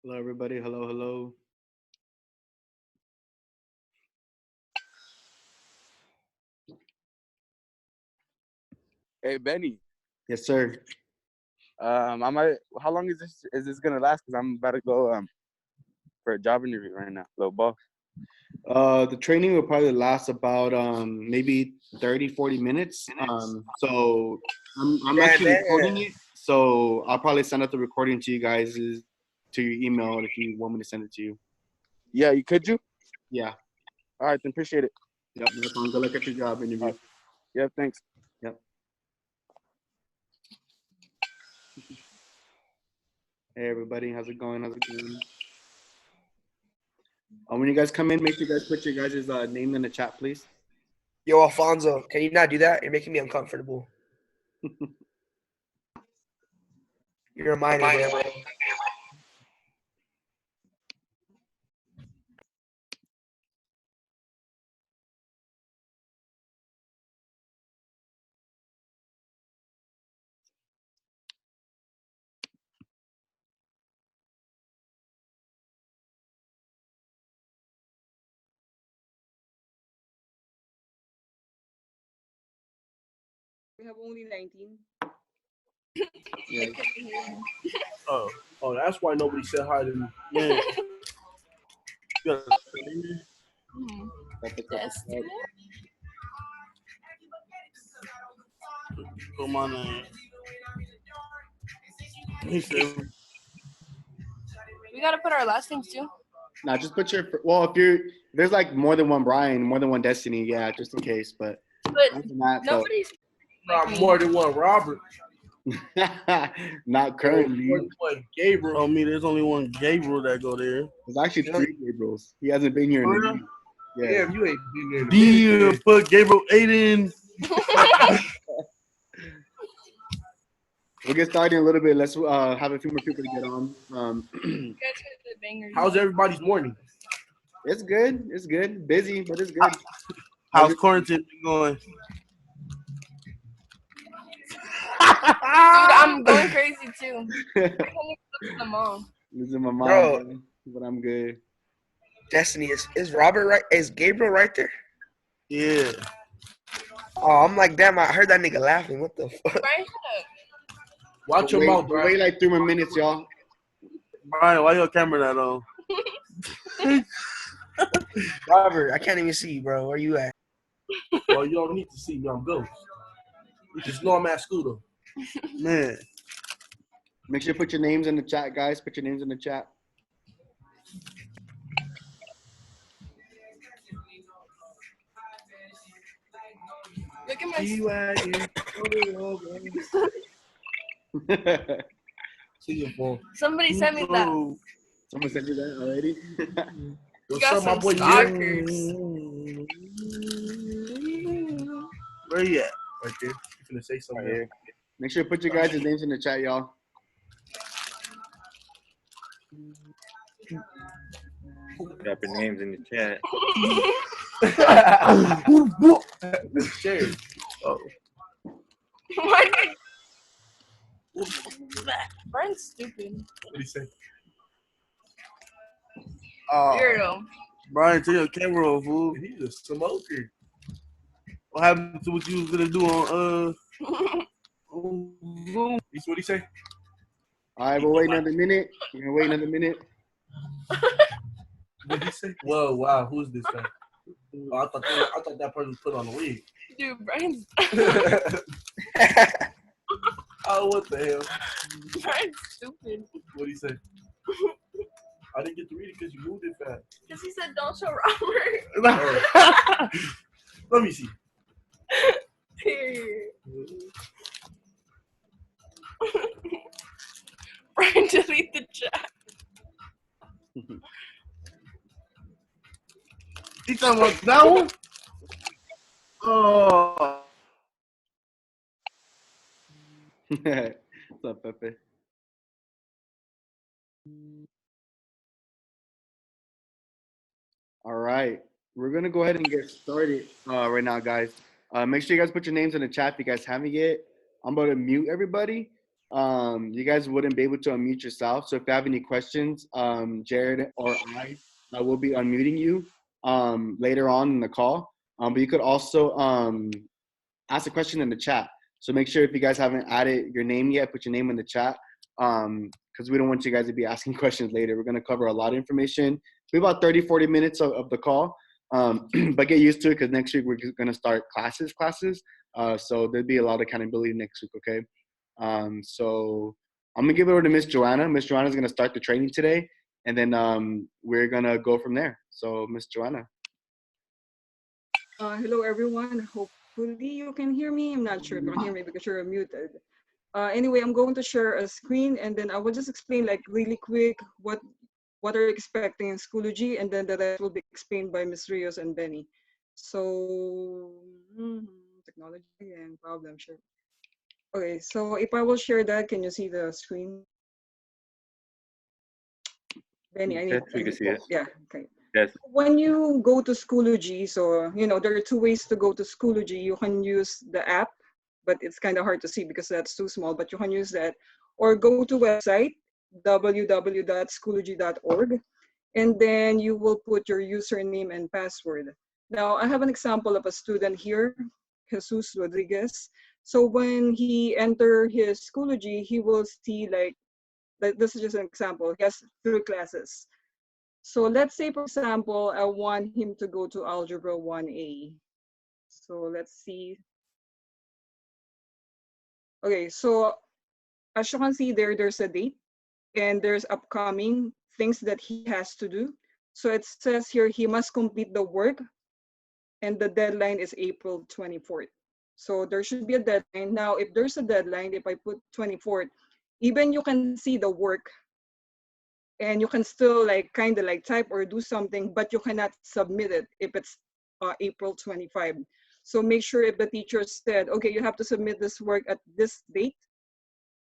Hello, everybody. Hello, hello. Hey Benny, Yes, sir. I might. How long is this gonna last? Cause I'm about to go for a job interview right now. Little boss. The training will probably last about maybe 30, 40 minutes. So I'm Damn, actually damn. recording it. So I'll probably send out the recording to you guys to your email if you want me to send it to you. Yeah, you could you? Yeah. All right, then appreciate it. Yep. No problem. Good luck at your job All interview. right. Yeah, thanks. Yep. Hey, everybody. How's it going? How's it going? When you guys come in, make sure you guys put your guys' name in the chat, please. Yo, Alfonso, can you not do that? You're making me uncomfortable. You're a minor, bro. We have only 19. Yeah. Oh, oh, that's why nobody said hi to me. Man, you gotta put my name. He said, We gotta put our last names too. Now, just put your well. If there's like more than one Brian, more than one Destiny, yeah, just in case. But But other than that, nobody's like me. more than one Robert. not More currently. than one Gabriel. Oh, me, there's only one Gabriel that go there. There's actually three Gabriels. He hasn't been here in a For real? minute. Yeah. Damn, you ain't been there. Dear, put Gabriel Aiden. We'll get started in a little bit. Let's have a few more people to get on. You guys heard the bangers. How's everybody's morning? It's good. It's good. Busy, but it's good. How's quarantine going? Dude, I'm going crazy too. I can't even look at the mom. This is my mom, Bro. man, but I'm good. Destiny, is Robert right? Is Gabriel right there? Yeah. Oh, I'm like, damn, I heard that nigga laughing. What the fuck? Brian, Watch your Wait, mouth, wait Brian. like 3 more minutes, y'all. Brian, why your camera that on? Robert, I can't even see you, bro. Where you at? Well, you don't need to see me. I'm ghost. You just know I'm at school, though. Man. Make sure you put your names in the chat, guys. Put your names in the chat. look at my. G-Wagon. See your phone. Somebody sent me that. Someone sent you that already? What's got up, my some boy? stalkers. Where you at? Right there. You finna say something. Right here. Make sure you put your guys' names in the chat, y'all. Drop your names in the chat. Share. Oh. Why did Brian's stupid. What do you say? Weirdo. Brian, take your camera off, fool. He's a smoker. What happened to what you was gonna do on Zoom? You see what he say? All right, we'll wait another minute. We're going to wait another minute. What did he say? Whoa, wow, who's this guy? Oh, I thought that person put on a wig. Dude, Brian's Oh, what the hell? Brian's stupid. What did he say? I didn't get to read it because you moved it fast. Because he said don't show Robert. Oh. Let me see. Period. Brian, delete the chat. He talking about that one? Oh. What's up, Pepe? All right. We're going to go ahead and get started right now, guys. Make sure you guys put your names in the chat if you guys haven't yet. I'm about to mute everybody. you guys wouldn't be able to unmute yourself. So if you have any questions, Jared or I will be unmuting you later on in the call. But you could also ask a question in the chat. So make sure if you guys haven't added your name yet, put your name in the chat because we don't want you guys to be asking questions later. We're going to cover a lot of information. We have about 30, 40 minutes of the call, but get used to it because next week we're going to start classes. So there'll be a lot of accountability next week, okay? So I'm going to give it over to Miss Joanna. Miss Joanna is going to start the training today, and then we're going to go from there. So Miss Joanna. Hello, everyone. Hopefully you can hear me. I'm not sure if you can hear me because you're muted. Anyway, I'm going to share a screen, and then I will just explain like really quick what are you expecting in Schoology, and then the rest will be explained by Ms. Rios and Benny. So technology and problem share. Okay, so if I will share that, can you see the screen? Benny, I need. Yes, we can see it. Yeah. Okay. Yes. When you go to Schoology, so there are two ways to go to Schoology. You can use the app, but it's kind of hard to see because that's too small, but you can use that. Or go to website, www.schoology.org, and then you will put your username and password. Now, I have an example of a student here, Jesus Rodriguez. So when he enter his Schoology, he will see like this is just an example. He has 3 classes. So let's say, for example, I want him to go to Algebra 1A. So let's see. Okay, so as you can see there, there's a date and there's upcoming things that he has to do. So it says here he must complete the work and the deadline is April 24th. So there should be a deadline. Now, if there's a deadline, if I put 24th, even you can see the work and you can still like kind of like type or do something, but you cannot submit it if it's April 25. So make sure if the teacher said, okay, you have to submit this work at this date,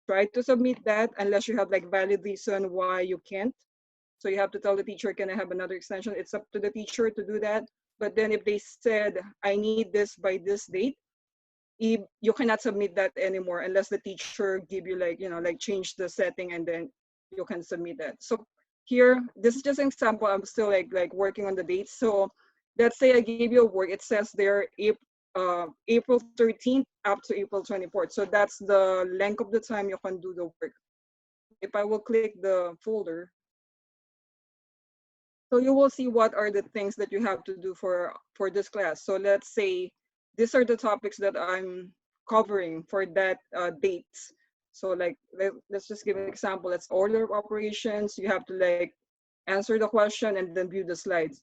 try to submit that unless you have like valid reason why you can't. So you have to tell the teacher, can I have another extension? It's up to the teacher to do that. But then if they said, I need this by this date, you cannot submit that anymore unless the teacher give you like, like change the setting and then you can submit that. So here, this is just an example. I'm still like working on the dates. So let's say I gave you a work. It says there April 13th up to April 24th. So that's the length of the time you can do the work. If I will click the folder, so you will see what are the things that you have to do for this class. So let's say these are the topics that I'm covering for that dates. So like, let's just give an example. Let's order of operations. You have to like answer the question and then view the slides.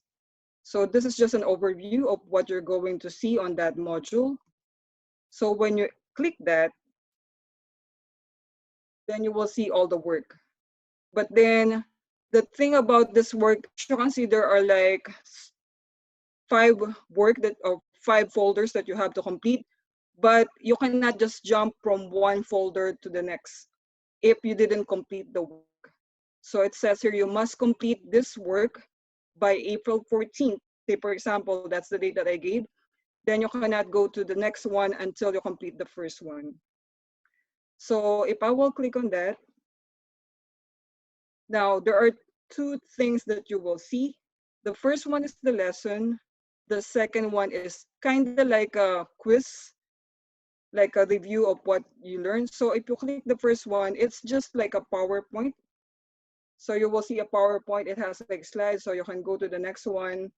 So this is just an overview of what you're going to see on that module. So when you click that, then you will see all the work. But then the thing about this work, you can see there are like 5 folders that you have to complete, but you cannot just jump from one folder to the next if you didn't complete the work. So it says here, you must complete this work by April 14th. Say, for example, that's the date that I gave. Then you cannot go to the next one until you complete the first one. So if I will click on that, now there are 2 things that you will see. The first one is the lesson. The second one is kind of like a quiz, like a review of what you learned. So if you click the first one, it's just like a PowerPoint. So you will see a PowerPoint. It has like slides, so you can go to the next one.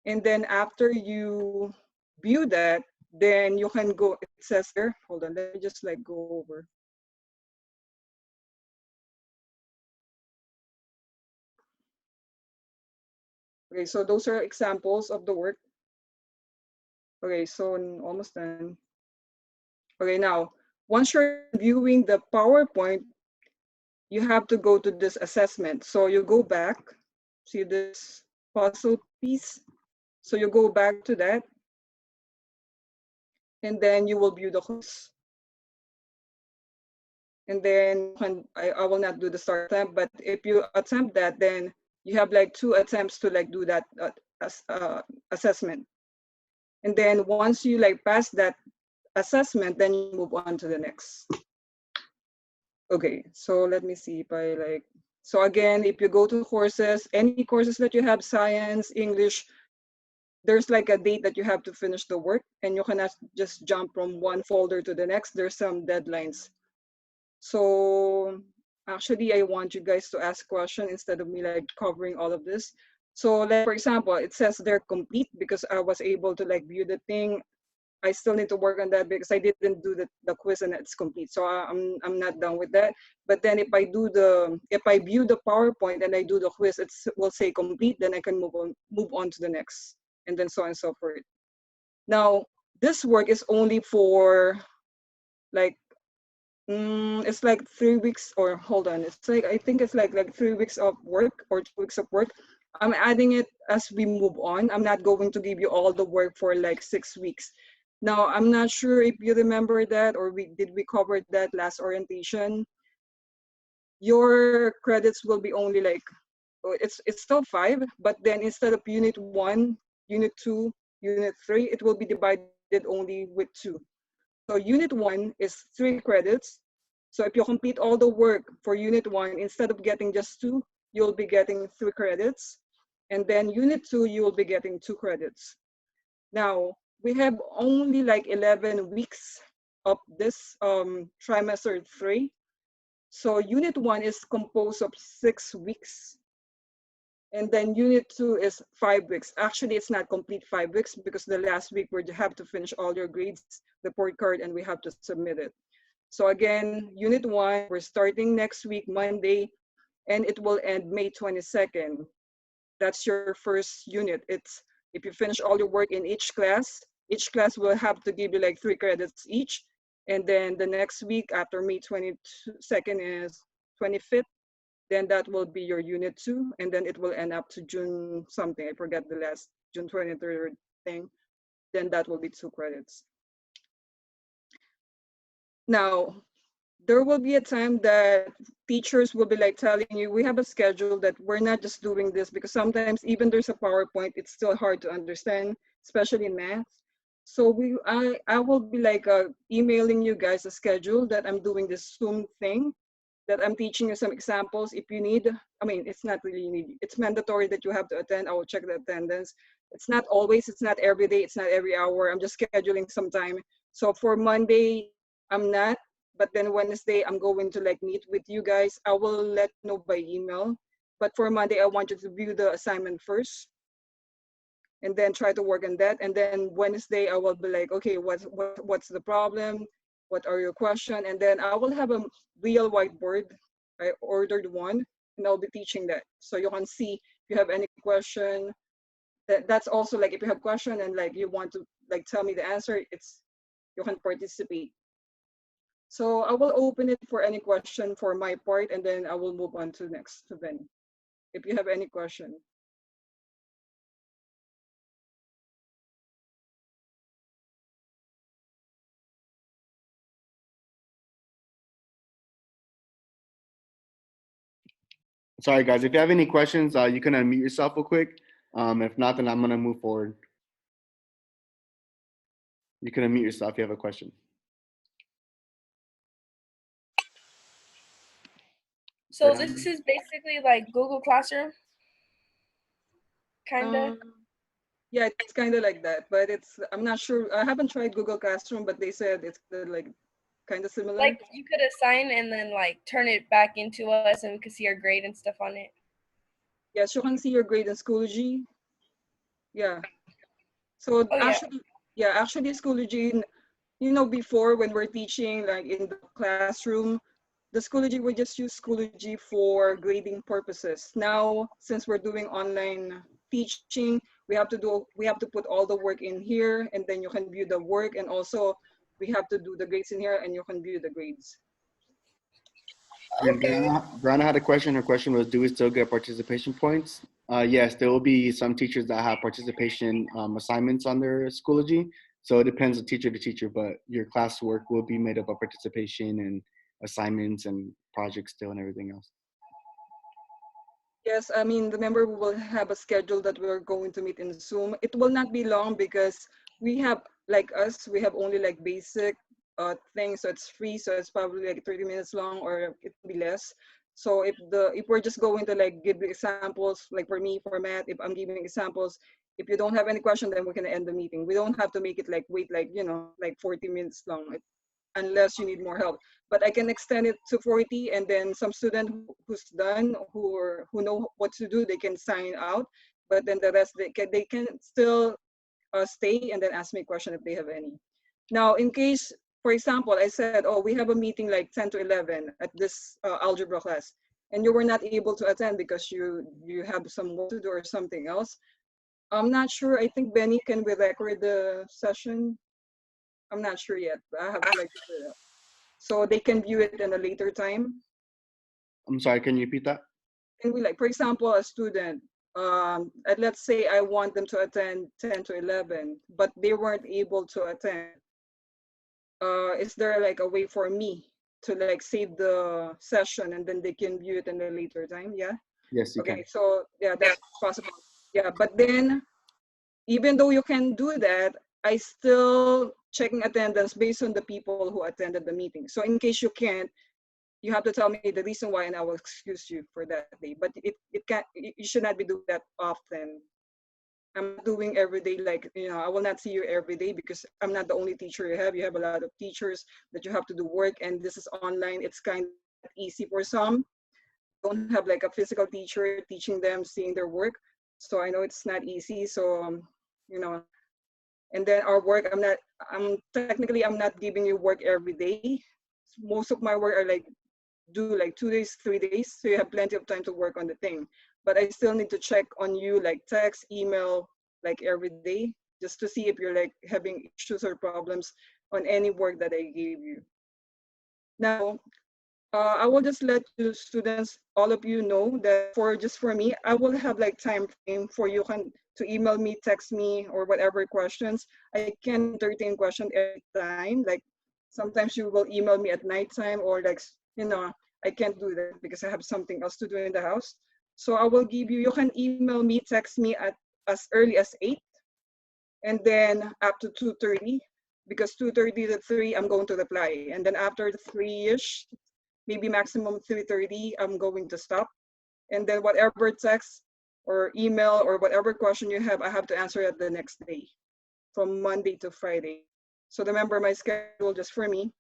And then after you view that, then you can go, it says here, hold on, let me just like go over. Okay, so those are examples of the work. Okay, so almost done. Okay, now, once you're viewing the PowerPoint, you have to go to this assessment. So you go back, see this puzzle piece. So you go back to that, and then you will view the quiz. And then I will not do the start attempt, but if you attempt that, then you have like 2 attempts to like do that assessment. And then once you like pass that assessment, then you move on to the next. Okay, so let me see if I like, so again, if you go to courses, any courses that you have, science, English, there's like a date that you have to finish the work and you cannot just jump from one folder to the next. There's some deadlines. So actually, I want you guys to ask questions instead of me like covering all of this. So like, for example, it says they're complete because I was able to like view the thing. I still need to work on that because I didn't do the quiz and it's complete. So I'm not done with that. But then if I view the PowerPoint and I do the quiz, it will say complete. Then I can move on to the next, and then so on and so forth. Now this work is only for like it's like 3 weeks, or hold on, it's like I think it's like 3 weeks of work or 2 weeks of work. I'm adding it as we move on. I'm not going to give you all the work for like 6 weeks. Now I'm not sure if you remember that, or we cover that last orientation. Your credits will be only like, oh, it's still 5, but then instead of unit 1, unit 2, unit 3, it will be divided only with 2. So unit 1 is 3 credits. So if you complete all the work for unit 1, instead of getting just 2, you'll be getting 3 credits. And then unit 2, you will be getting 2 credits. Now, we have only like 11 weeks of this trimester 3. So unit 1 is composed of 6 weeks. And then unit 2 is 5 weeks. Actually, it's not complete 5 weeks because the last week we have to finish all your grades, report card, and we have to submit it. So again, unit 1, we're starting next week, Monday, and it will end May 22nd. That's your first unit. It's if you finish all your work in each class will have to give you like 3 credits each. And then the next week after May 22nd is 25th, then that will be your unit 2, and then it will end up to June something, I forget the last, June 23rd thing, then that will be 2 credits. Now, there will be a time that teachers will be like telling you, we have a schedule that we're not just doing this, because sometimes even there's a PowerPoint, it's still hard to understand, especially in math. So I will be like emailing you guys a schedule that I'm doing this Zoom thing, that I'm teaching you some examples. If you need, I mean, it's not really need, it's mandatory that you have to attend. I will check the attendance. It's not always, it's not every day, it's not every hour. I'm just scheduling some time. So for Monday, I'm not, but then Wednesday, I'm going to like meet with you guys. I will let you know by email. But for Monday, I want you to view the assignment first and then try to work on that. And then Wednesday, I will be like, okay, what's the problem? What are your questions? And then I will have a real whiteboard. I ordered one, and I'll be teaching that. So you can see if you have any question. That's also like if you have question and like you want to like tell me the answer, you can participate. So I will open it for any question for my part, and then I will move on to next to Ben. If you have any question. Sorry, guys. If you have any questions, you can unmute yourself real quick. If not, then I'm gonna move forward. You can unmute yourself if you have a question. So this is basically like Google Classroom, kinda. Yeah, it's kind of like that, but I'm not sure. I haven't tried Google Classroom, but they said it's like kind of similar. Like you could assign and then like turn it back into us, and we could see our grade and stuff on it. Yes, you can see your grade in Schoology. Yeah. So Oh, yeah. actually Schoology, before when we're teaching like in the classroom, the Schoology, we just use Schoology for grading purposes. Now, since we're doing online teaching, we have to put all the work in here, and then you can view the work, and also we have to do the grades in here, and you can view the grades. And Brianna had a question. Her question was, do we still get participation points? Yes, there will be some teachers that have participation assignments on their Schoology. So it depends on teacher to teacher, but your classwork will be made up of participation and assignments and projects still and everything else. Yes, I mean, remember we will have a schedule that we're going to meet in Zoom. It will not be long because we have, like us, we have only like basic thing, so it's free, so it's probably like 30 minutes long, or it will be less. So if we're just going to like give the examples, like for me, for math, if I'm giving examples, if you don't have any question, then we can end the meeting. We don't have to make it like wait like like 40 minutes long, unless you need more help. But I can extend it to 40, and then some student who's done, who know what to do, they can sign out. But then the rest, they can still stay and then ask me a question if they have any. Now, in case, for example, I said, oh, we have a meeting like 10 to 11 at this algebra class, and you were not able to attend because you have some work to do or something else. I'm not sure. I think Benny, can we record the session? I'm not sure yet. But I have to like figure it out. So they can view it in a later time. I'm sorry, can you repeat that? Can we, like, for example, a student, and let's say I want them to attend 10 to 11, but they weren't able to attend. Is there like a way for me to like save the session and then they can view it in a later time? Yeah. Yes, you Okay. can. So yeah, that's possible. Yeah, but then even though you can do that, I still checking attendance based on the people who attended the meeting. So in case you can't, you have to tell me the reason why, and I will excuse you for that day. But it can't. You should not be doing that often. I'm not doing every day, like, I will not see you every day because I'm not the only teacher you have. You have a lot of teachers that you have to do work, and this is online. It's kind of easy for some. Don't have like a physical teacher teaching them, seeing their work. So I know it's not easy. So, you know, and then our work, I'm not giving you work every day. Most of my work are like do like 2 days, 3 days. So you have plenty of time to work on the thing. But I still need to check on you, like text, email, like every day, just to see if you're like having issues or problems on any work that I gave you. Now, I will just let you students, all of you know that for me, I will have like time frame for you to email me, text me, or whatever questions. I can entertain questions every time. Like sometimes you will email me at nighttime, or like, I can't do that because I have something else to do in the house. So I will give you, you can email me, text me at as early as 8, and then up to 2:30, because 2:30 to 3, I'm going to reply. And then after 3-ish, maybe maximum 3:30, I'm going to stop. And then whatever text or email or whatever question you have, I have to answer it the next day, from Monday to Friday. So remember my schedule just for me.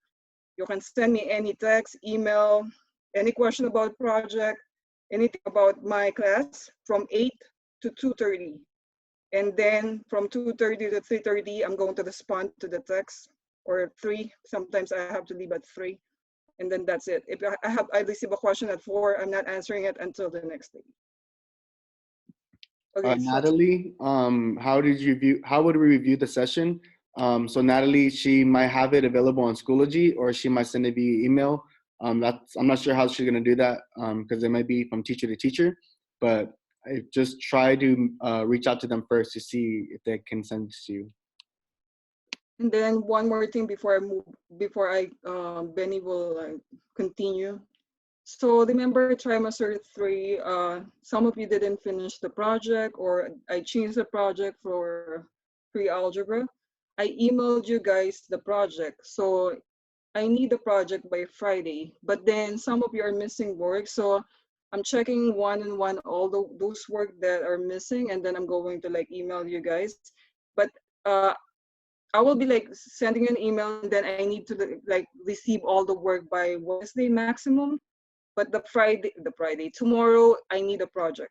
You can send me any text, email, any question about project, anything about my class from 8 to 2:30. And then from 2:30 to 3:30, I'm going to respond to the text, or 3. Sometimes I have to leave at 3. And then that's it. If I receive a question at 4, I'm not answering it until the next day. Okay, so Natalie, how would we review the session? So Natalie, she might have it available on Schoology, or she might send it via email. I'm not sure how she's gonna do that because it might be from teacher to teacher, but I just try to reach out to them first to see if they can send it to you. and then one more thing before I move, before Benny will continue. So remember trimester 3, some of you didn't finish the project, or I changed the project for pre-algebra. I emailed you guys the project. So I need the project by Friday, but then some of you are missing work. So I'm checking one and one all those work that are missing, and then I'm going to like email you guys. But I will be like sending an email, and then I need to like receive all the work by Wednesday maximum. But the Friday, tomorrow, I need a project.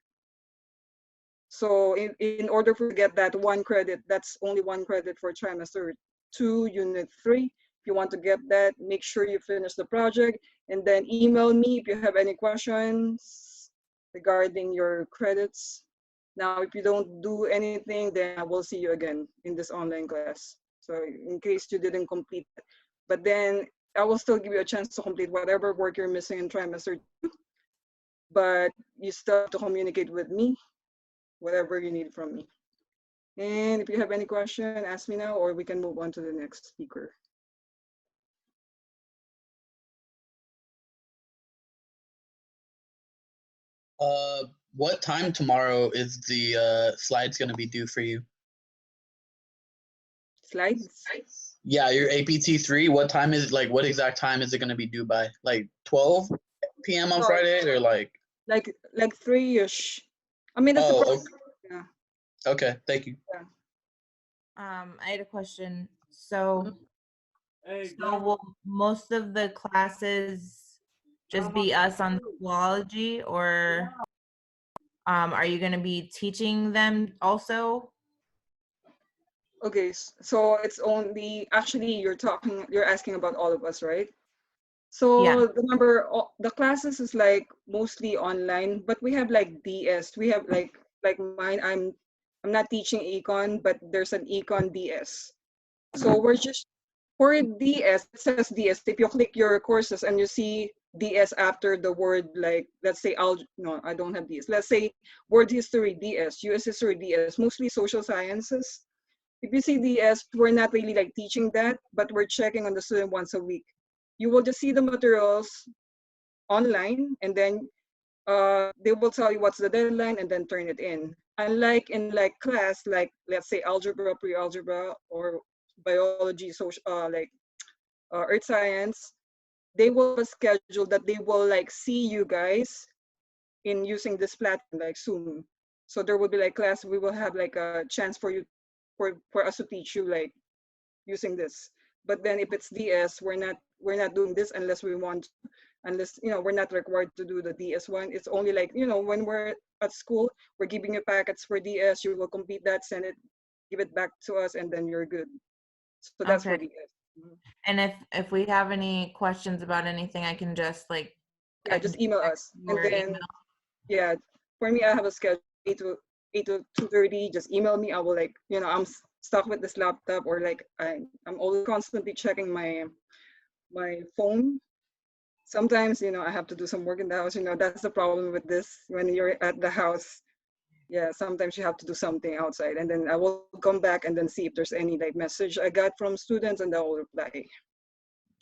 So in order for to get that 1 credit, that's only 1 credit for trimester 2, unit 3. If you want to get that, make sure you finish the project, and then email me if you have any questions regarding your credits. Now, if you don't do anything, then I will see you again in this online class. So in case you didn't complete it, but then I will still give you a chance to complete whatever work you're missing in trimester 2, but you still have to communicate with me, whatever you need from me. And if you have any question, ask me now, or we can move on to the next speaker. What time tomorrow is the slides going to be due for you? slides. Yeah, your APT3. What time is like? What exact time is it gonna be due by? Like 12 p.m. on No, Friday, or like? like 3-ish. I mean, that's the Oh, process. Yeah. okay. Thank you. I had a question. So, Hey, so will most of the classes just be us on Schoology, or are you going to be teaching them also? Okay, so it's only actually you're asking about all of us, right? So Yeah. the classes is like mostly online, but we have like DS. We have like mine. I'm not teaching econ, but there's an econ DS. So we're just for DS. It says DS. If you click your courses and you see DS after the word, like let's say no, I don't have DS. Let's say World History DS, US History DS, mostly social sciences. If you see DS, we're not really like teaching that, but we're checking on the student once a week. You will just see the materials online, and then they will tell you what's the deadline, and then turn it in. Unlike in like class, like let's say algebra, pre-algebra, or biology, social, earth science, they will have a schedule that they will like see you guys in using this platform like Zoom. So there will be like class. We will have like a chance for you, for us to teach you like using this. But then if it's DS, we're not doing this unless we want, unless we're not required to do the DS one. It's only like when we're at school, we're giving you packets for DS. You will complete that, send it, give it back to us, and then you're good. So that's for Okay. DS. Mhm. And if we have any questions about anything, I can just like Yeah, I can just email text us, you and or then email. yeah, for me, I have a schedule 8 to 2:30. Just email me. I will like I'm stuck with this laptop, or like I'm always constantly checking my phone. Sometimes I have to do some work in the house. That's the problem with this when you're at the house. Yeah, sometimes you have to do something outside, and then I will come back and then see if there's any like message I got from students, and I will reply.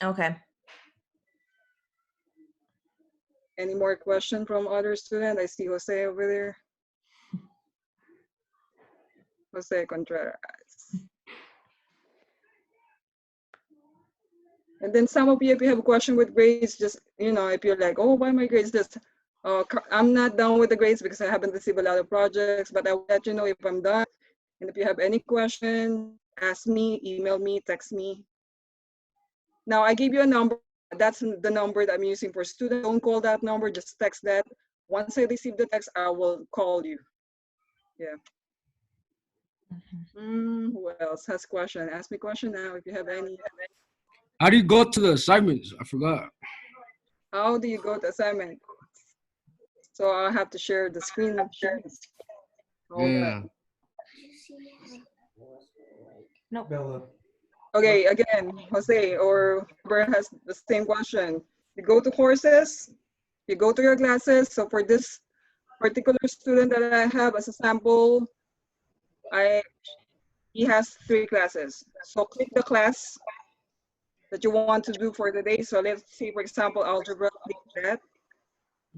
Okay. Any more question from other student? I see Jose over there. Jose Contreras. And then some of you, if you have a question with grades, just, if you're like, oh, why my grades this? I'm not done with the grades because I haven't received a lot of projects, but I will let you know if I'm done. And if you have any question, ask me, email me, text me. Now, I gave you a number. That's the number that I'm using for students. Don't call that number, just text that. Once I receive the text, I will call you. Yeah. Who else has question? Ask me question now if you have any. How do you go to the assignments? I forgot. How do you go to assignment? So I'll have to share the screen. Hold Yeah. on. Nope. Okay, again, Jose or whoever has the same question. You go to courses, you go to your classes. So for this particular student that I have as a sample, he has 3 classes. So click the class that you want to do for the day. So let's say, for example, algebra, click that.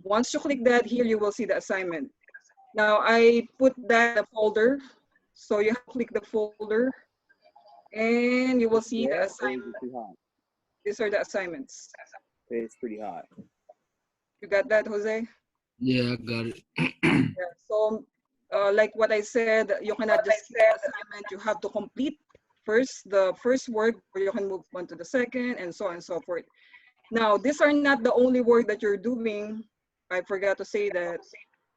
Once you click that, here you will see the assignment. Now I put that in a folder. So you have to click the folder and you will see the assignment. Too hot. These are the assignments. It's pretty hot. You got that, Jose? Yeah, I got it. Yeah. So like what I said, you cannot just skip the assignment. You have to complete the first work, or you can move on to the second, and so on and so forth. Now, these are not the only work that you're doing. I forgot to say that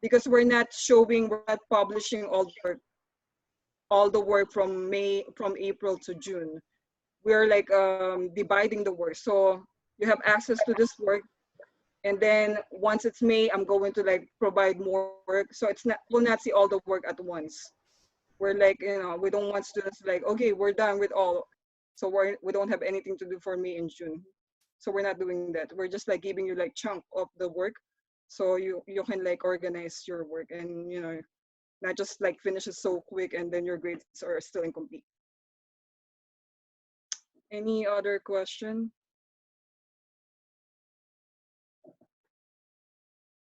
because we're not publishing all the work from April to June. We're like dividing the work. So you have access to this work, and then once it's May, I'm going to like provide more work. So we'll not see all the work at once. We're like, we don't want students like, okay, we're done with all. So we don't have anything to do for May and June. So we're not doing that. We're just like giving you like chunk of the work. So you can like organize your work, and not just like finish it so quick and then your grades are still incomplete. Any other question?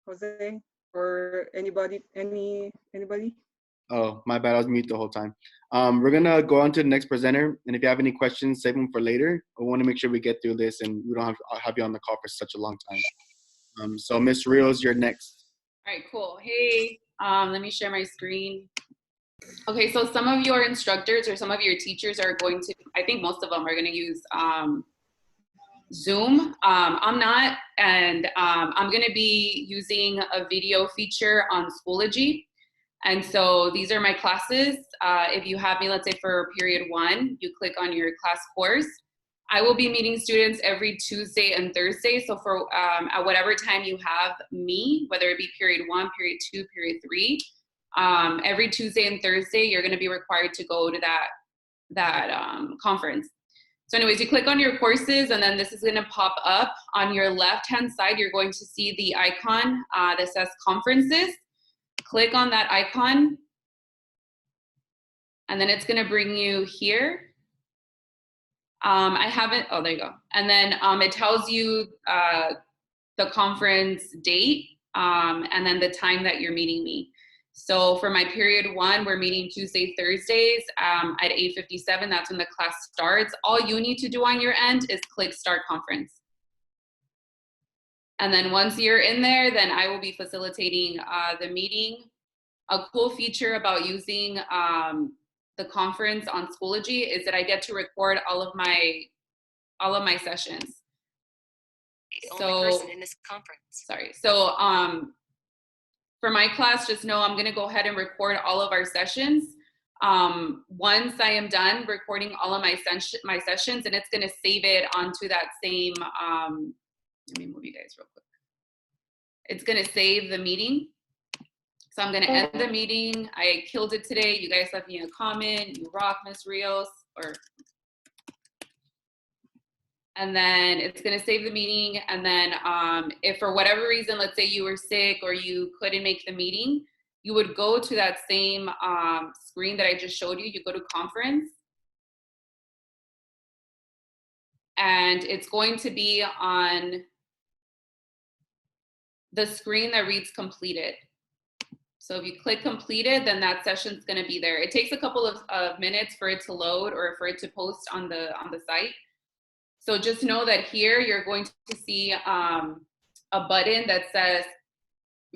Jose or anybody? Anybody? Oh, my bad. I was mute the whole time. We're gonna go on to the next presenter, and if you have any questions, save them for later. I want to make sure we get through this, and we don't have you on the call for such a long time. So Miss Rios, you're next. All right, cool. Hey, let me share my screen. Okay, so some of your instructors or some of your teachers are going to, I think most of them are going to use Zoom. I'm not, and I'm going to be using a video feature on Schoology. And so these are my classes. If you have me, let's say for period 1, you click on your class course. I will be meeting students every Tuesday and Thursday. So for at whatever time you have me, whether it be period 1, period 2, period 3, every Tuesday and Thursday, you're going to be required to go to that conference. So anyways, you click on your courses, and then this is going to pop up. On your left-hand side, you're going to see the icon that says conferences. Click on that icon, and then it's going to bring you here. I haven't, oh, there you go. And then it tells you the conference date and then the time that you're meeting me. So for my period 1, we're meeting Tuesday, Thursdays at 8:57. That's when the class starts. All you need to do on your end is click Start Conference. And then once you're in there, then I will be facilitating the meeting. A cool feature about using the conference on Schoology is that I get to record all of my sessions. The only person in this conference. Sorry. So for my class, just know I'm going to go ahead and record all of our sessions. Once I am done recording all of my sessions, and it's going to save it onto that same, let me move you guys real quick. It's going to save the meeting. So I'm going to end the meeting. I killed it today. You guys left me a comment. You rock, Miss Rios. And then it's going to save the meeting. And then if for whatever reason, let's say you were sick or you couldn't make the meeting, you would go to that same screen that I just showed you. You go to conference. And it's going to be on the screen that reads completed. So if you click completed, then that session's going to be there. It takes a couple of minutes for it to load or for it to post on the site. So just know that here you're going to see a button that says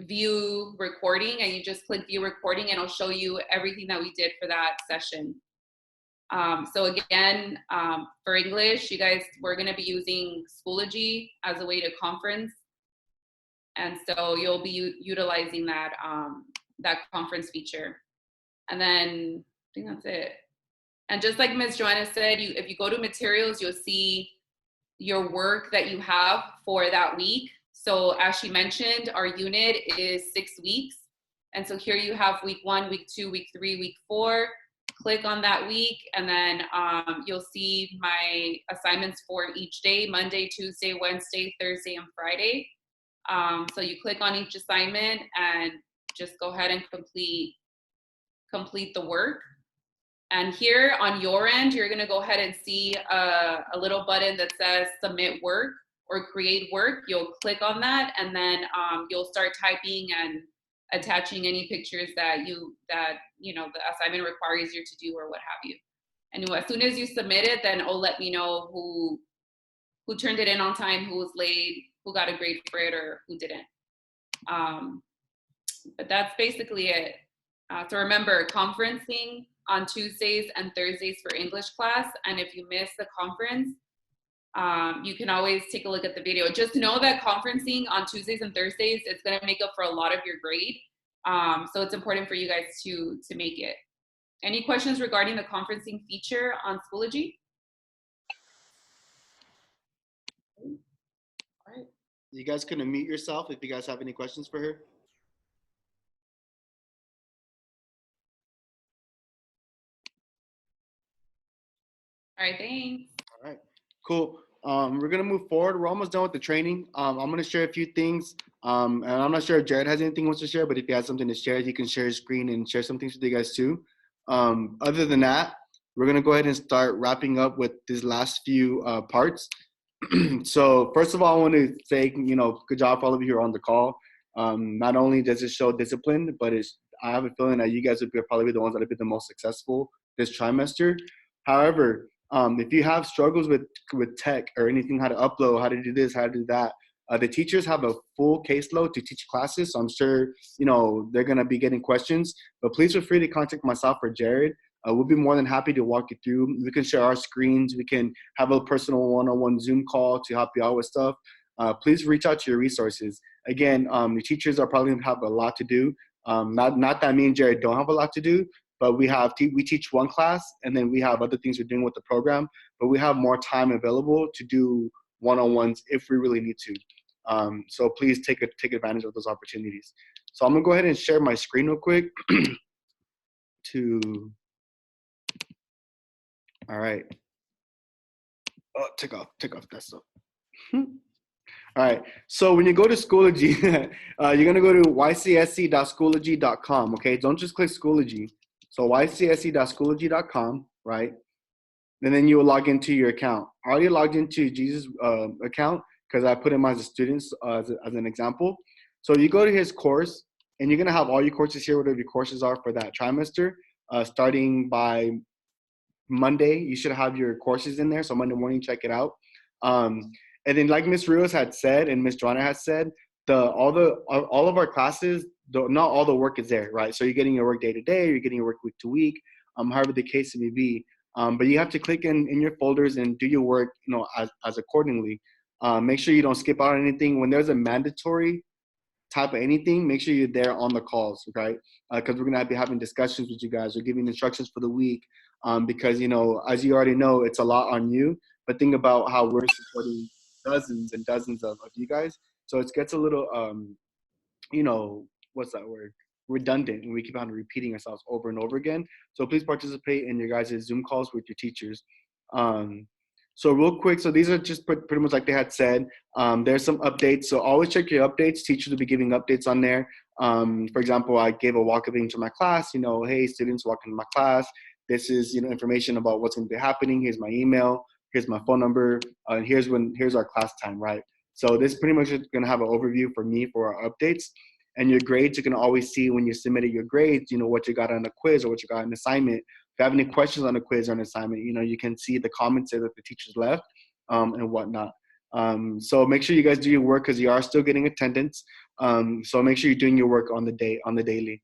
view recording, and you just click view recording and it'll show you everything that we did for that session. So again, for English, you guys, we're going to be using Schoology as a way to conference. And so you'll be utilizing that that conference feature. And then I think that's it. And just like Ms. Joanna said, if you go to materials, you'll see your work that you have for that week. So as she mentioned, our unit is 6 weeks. And so here you have week 1, week 2, week 3, week 4. Click on that week, and then you'll see my assignments for each day: Monday, Tuesday, Wednesday, Thursday, and Friday. So you click on each assignment and just go ahead and complete the work. And here on your end, you're going to go ahead and see a little button that says submit work or create work. You'll click on that, and then you'll start typing and attaching any pictures that the assignment requires you to do or what have you. And as soon as you submit it, then it'll let me know who turned it in on time, who was late, who got a grade for it, or who didn't. But that's basically it. So remember, conferencing on Tuesdays and Thursdays for English class. And if you miss the conference, you can always take a look at the video. Just know that conferencing on Tuesdays and Thursdays is going to make up for a lot of your grade. So it's important for you guys to make it. Any questions regarding the conferencing feature on Schoology? All right. You guys can unmute yourself if you guys have any questions for her. All right, thanks. All right, cool. We're gonna move forward. We're almost done with the training. I'm gonna share a few things. And I'm not sure if Jared has anything he wants to share, but if he has something to share, he can share his screen and share some things with you guys too. Other than that, we're gonna go ahead and start wrapping up with these last few parts. So first of all, I want to say, good job for all of you who are on the call. Not only does it show discipline, but I have a feeling that you guys would probably be the ones that would be the most successful this trimester. However, if you have struggles with tech or anything, how to upload, how to do this, how to do that, the teachers have a full caseload to teach classes. So I'm sure, they're going to be getting questions. But please feel free to contact myself or Jared. We'll be more than happy to walk you through. We can share our screens. We can have a personal one-on-one Zoom call to help you out with stuff. Please reach out to your resources. Again, the teachers are probably going to have a lot to do. Not that me and Jared don't have a lot to do, but we teach one class, and then we have other things we're doing with the program. But we have more time available to do one-on-ones if we really need to. So please take advantage of those opportunities. So I'm gonna go ahead and share my screen real quick. All right. Oh, take off that stuff. All right. So when you go to Schoology, you're gonna go to ycsc.schoology.com. Okay, don't just click Schoology. So ycsc.schoology.com, right? And then you will log into your account. I already logged into Jesus' account because I put him as a student as an example. So you go to his course, and you're gonna have all your courses here, whatever your courses are for that trimester. Starting by Monday, you should have your courses in there. So Monday morning, check it out. And then, like Miss Rios had said, and Miss Joanna has said, all of our classes, not all the work is there, right? So you're getting your work day to day, you're getting your work week to week, however the case may be. But you have to click in your folders and do your work, as accordingly. Make sure you don't skip out on anything. When there's a mandatory type of anything, make sure you're there on the calls, right? Because we're gonna be having discussions with you guys. We're giving instructions for the week, because as you already know, it's a lot on you. But think about how we're supporting dozens and dozens of you guys. So it gets a little, what's that word? Redundant, and we keep on repeating ourselves over and over again. So please participate in your guys' Zoom calls with your teachers. So real quick, so these are just pretty much like they had said. There's some updates, so always check your updates. Teachers will be giving updates on there. For example, I gave a welcoming to my class. Hey students, welcome to my class. This is information about what's going to be happening. Here's my email. Here's my phone number. Here's our class time, right? So this pretty much is going to have an overview for me for our updates. And your grades, you can always see when you submitted your grades, what you got on a quiz or what you got on an assignment. If you have any questions on a quiz or an assignment, you can see the comments that the teachers left, and whatnot. So make sure you guys do your work because you are still getting attendance. So make sure you're doing your work on the daily.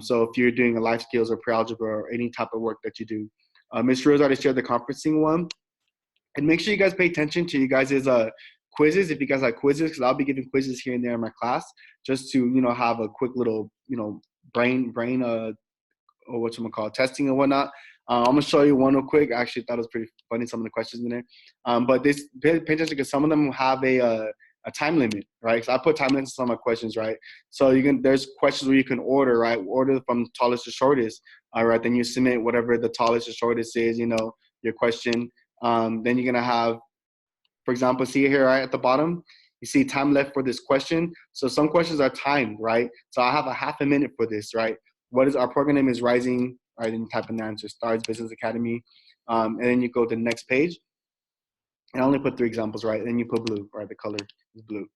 So if you're doing a life skills or pre-algebra or any type of work that you do. Ms. Rose already shared the conferencing one. And make sure you guys pay attention to you guys' quizzes, if you guys have quizzes, because I'll be giving quizzes here and there in my class just to, have a quick little, brain or testing and whatnot. I'm gonna show you one real quick. I actually thought it was pretty funny, some of the questions in there. But this, pay attention because some of them have a time limit, right? So I put time limits on my questions, right? So there's questions where you can order, right? Order from tallest to shortest, all right? Then you submit whatever the tallest or shortest is, your question. Then you're gonna have, for example, see here right at the bottom, you see time left for this question. So some questions are timed, right? So I have a half a minute for this, right? Our program name is Rising, right? And you type in the answer, Stars Business Academy. And then you go to the next page. And I only put 3 examples, right? Then you put blue, right? The color is blue.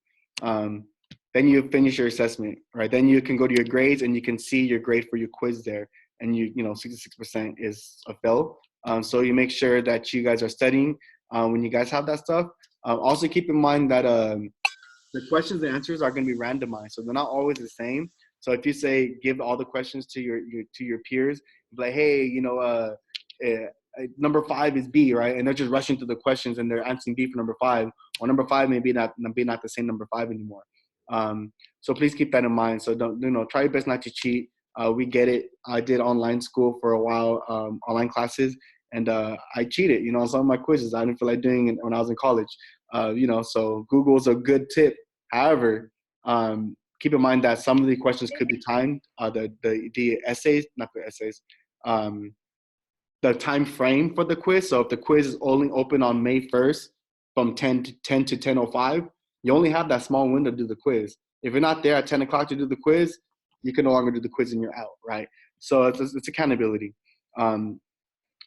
Then you finish your assessment, right? Then you can go to your grades and you can see your grade for your quiz there. And 66% is a fail. So you make sure that you guys are studying when you guys have that stuff. Also keep in mind that the questions and answers are going to be randomized, so they're not always the same. So if you say give all the questions to your peers, like, hey, number 5 is B, right? And they're just rushing through the questions and they're answering B for number 5, or number 5 may be not the same number 5 anymore. So please keep that in mind. So don't try your best not to cheat. We get it. I did online school for a while, online classes. And I cheated, on some of my quizzes. I didn't feel like doing it when I was in college, so Google's a good tip. However, keep in mind that some of the questions could be timed. The essays, not the essays, the time frame for the quiz. So if the quiz is only open on May 1st from 10 to 10:05, you only have that small window to do the quiz. If you're not there at 10 o'clock to do the quiz, you can no longer do the quiz and you're out, right? So it's accountability.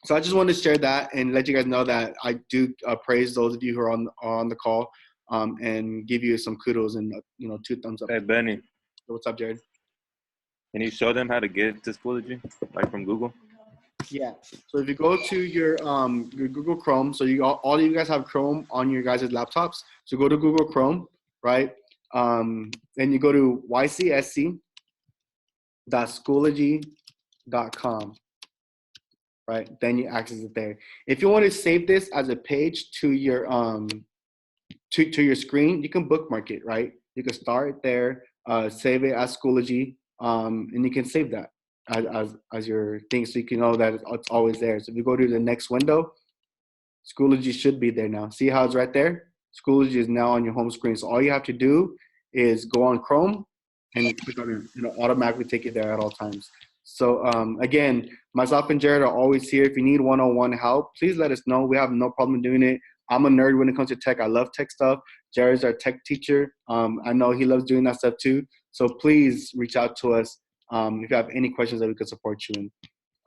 So I just wanted to share that and let you guys know that I do praise those of you who are on the call, and give you some kudos and 2 thumbs up. Hey, Benny. What's up, Jared? Can you show them how to get to Schoology, like from Google? Yeah. So if you go to your Google Chrome, so all of you guys have Chrome on your guys' laptops. So go to Google Chrome, right? Then you go to ycsc.schoology.com, right? Then you access it there. If you want to save this as a page to your to your screen, you can bookmark it, right? You can start it there, save it as Schoology, and you can save that as your thing, so you can know that it's always there. So if you go to the next window, Schoology should be there now. See how it's right there? Schoology is now on your home screen. So all you have to do is go on Chrome and click on it. It'll automatically take you there at all times. So again, myself and Jared are always here. If you need one-on-one help, please let us know. We have no problem doing it. I'm a nerd when it comes to tech. I love tech stuff. Jared's our tech teacher. I know he loves doing that stuff too. So please reach out to us if you have any questions that we could support you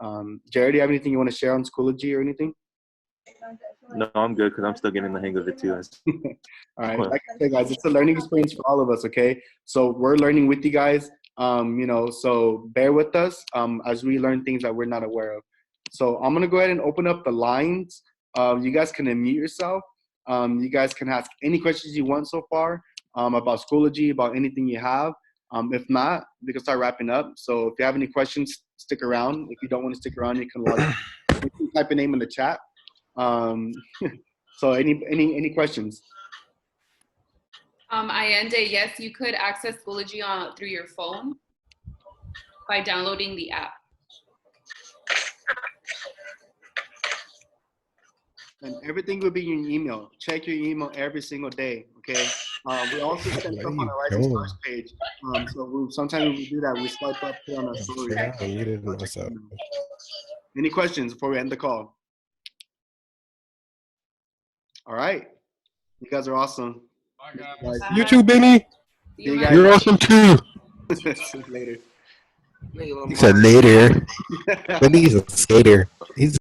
in. Jared, do you have anything you want to share on Schoology or anything? No, I'm good because I'm still getting the hang of it too. All right. Like I said, guys, it's a learning experience for all of us, okay? So we're learning with you guys, so bear with us as we learn things that we're not aware of. So I'm going to go ahead and open up the lines. You guys can unmute yourself. You guys can ask any questions you want so far about Schoology, about anything you have. If not, we can start wrapping up. So if you have any questions, stick around. If you don't want to stick around, you can type a name in the chat. So any questions? Allende, yes, you could access Schoology through your phone by downloading the app. And everything will be in your email. Check your email every single day, okay? We also send stuff on our Rising Stars page. So sometimes when we do that, we swipe up here on our story. Any questions before we end the call? All right. You guys are awesome. Bye, guys. You too, Benny. See you guys. You're awesome too. Later. He said later. Benny's a skater. He's